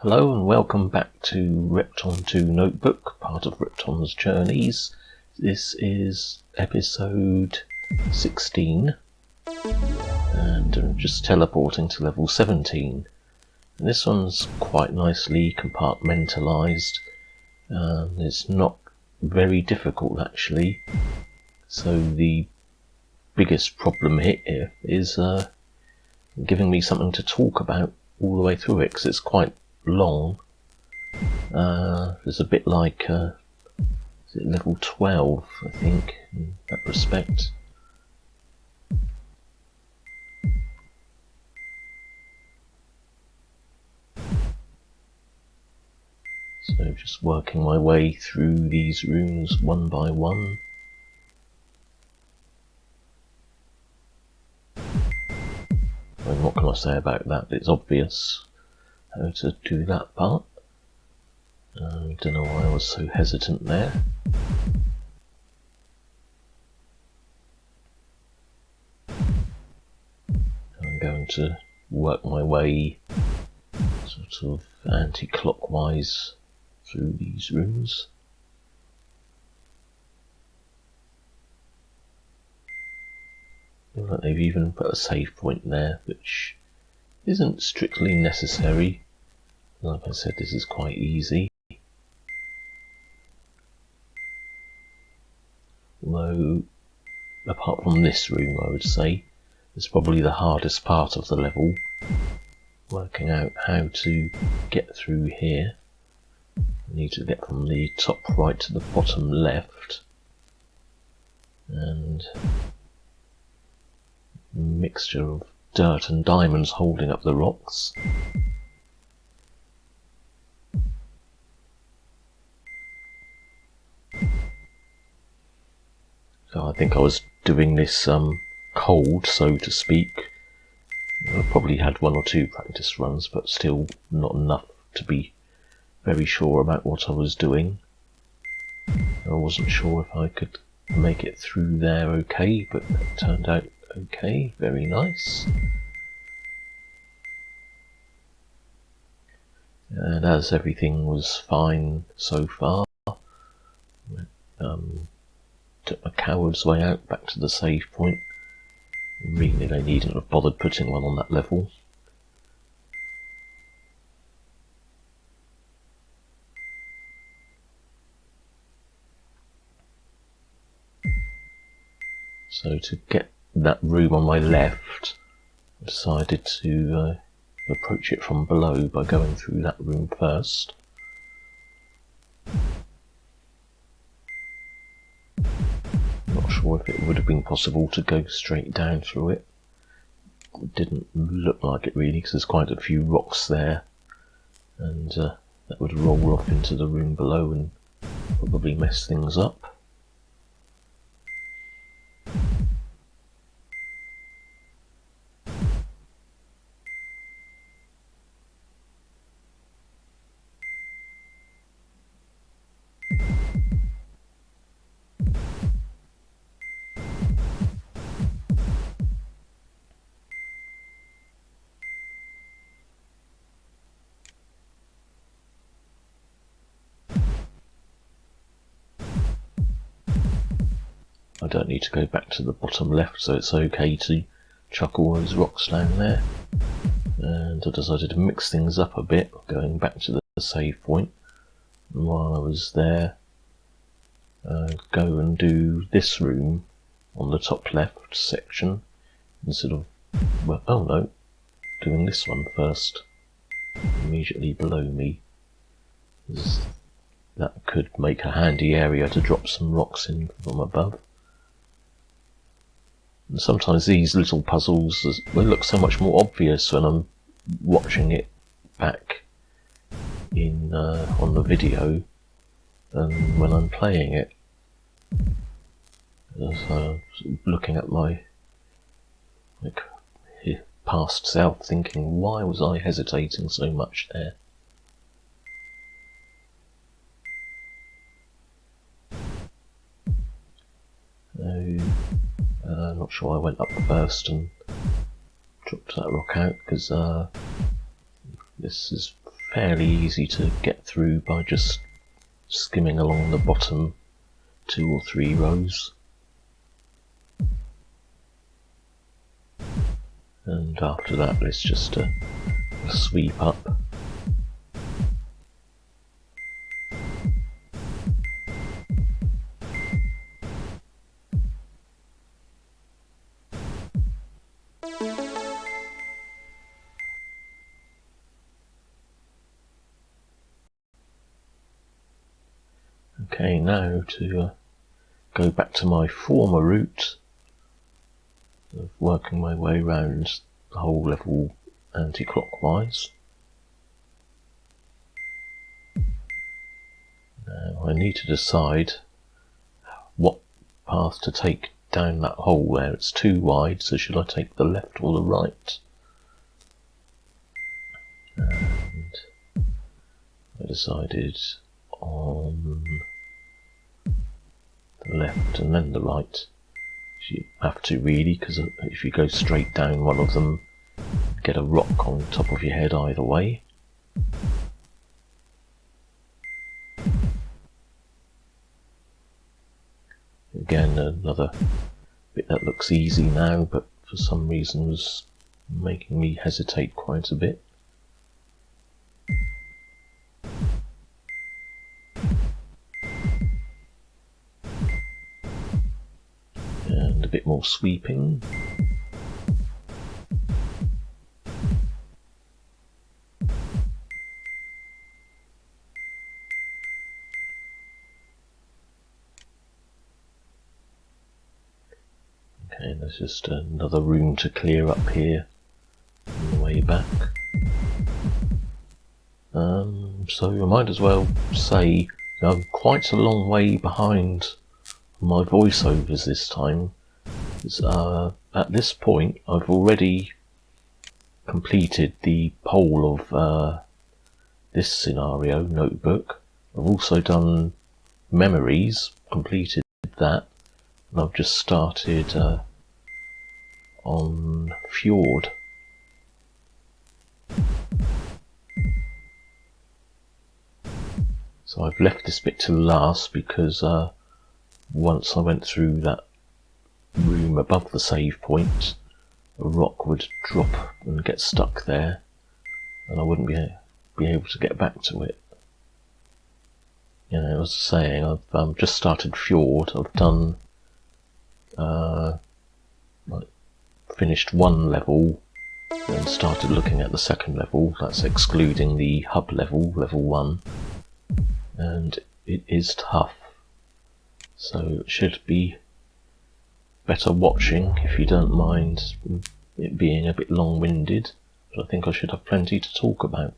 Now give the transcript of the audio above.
Hello and welcome back to Repton 2 Notebook, part of Repton's Journeys. This is episode 16 and I'm just teleporting to level 17. And this one's quite nicely compartmentalised. It's not very difficult actually, so the biggest problem here is giving me something to talk about all the way through it, because it's quite long. It's a bit like is it level 12, I think, in that respect. So just working my way through these rooms one by one. I mean, what can I say about that? It's obvious how to do that part. I don't know why I was so hesitant there. I'm going to work my way sort of anti-clockwise through these rooms. Like they've even put a save point there, which isn't strictly necessary. Like I said, this is quite easy. Although, apart from this room, I would say, it's probably the hardest part of the level. Working out how to get through here. I need to get from the top right to the bottom left. And a mixture of dirt and diamonds holding up the rocks. So I think I was doing this cold, so to speak. I probably had one or two practice runs, but still not enough to be very sure about what I was doing. I wasn't sure if I could make it through there okay, but it turned out okay, very nice. And as everything was fine so far, took a coward's way out back to the save point. Really, they needn't have bothered putting one on that level. So to get that room on my left, I decided to approach it from below by going through that room first. Not sure if it would have been possible to go straight down through it. It didn't look like it really, because there's quite a few rocks there, and that would roll off into the room below and probably mess things up. I don't need to go back to the bottom left, so it's okay to chuck all those rocks down there. And I decided to mix things up a bit, going back to the save point. And while I was there, go and do this room on the top left section, instead of, well, oh no, doing this one first, immediately below me. That could make a handy area to drop some rocks in from above. And sometimes these little puzzles, they look so much more obvious when I'm watching it back in on the video than when I'm playing it. So looking at my past self, thinking, why was I hesitating so much there? I'm not sure I went up first and dropped that rock out, because this is fairly easy to get through by just skimming along the bottom 2 or 3 rows. And after that, it's just a sweep up. Okay, now to go back to my former route of working my way around the whole level anti-clockwise. Now I need to decide what path to take down that hole there. It's too wide, so should I take the left or the right? And I decided on the left and then the right. You have to really, because if you go straight down one of them, get a rock on top of your head either way. Again, another bit that looks easy now, but for some reason was making me hesitate quite a bit. And a bit more sweeping. Okay, there's just another room to clear up here on the way back. So I might as well say I'm quite a long way behind my voiceovers this time. At this point I've already completed the whole of this scenario notebook. I've also done memories, completed that, and I've just started on Fjord. So I've left this bit till last because once I went through that room above the save point, a rock would drop and get stuck there, and I wouldn't be able to get back to it. You know, as I was saying, I've just started Fjord. I've done finished one level and started looking at the second level. That's excluding the hub level, level 1, and it is tough. So it should be better watching if you don't mind it being a bit long-winded, but I think I should have plenty to talk about.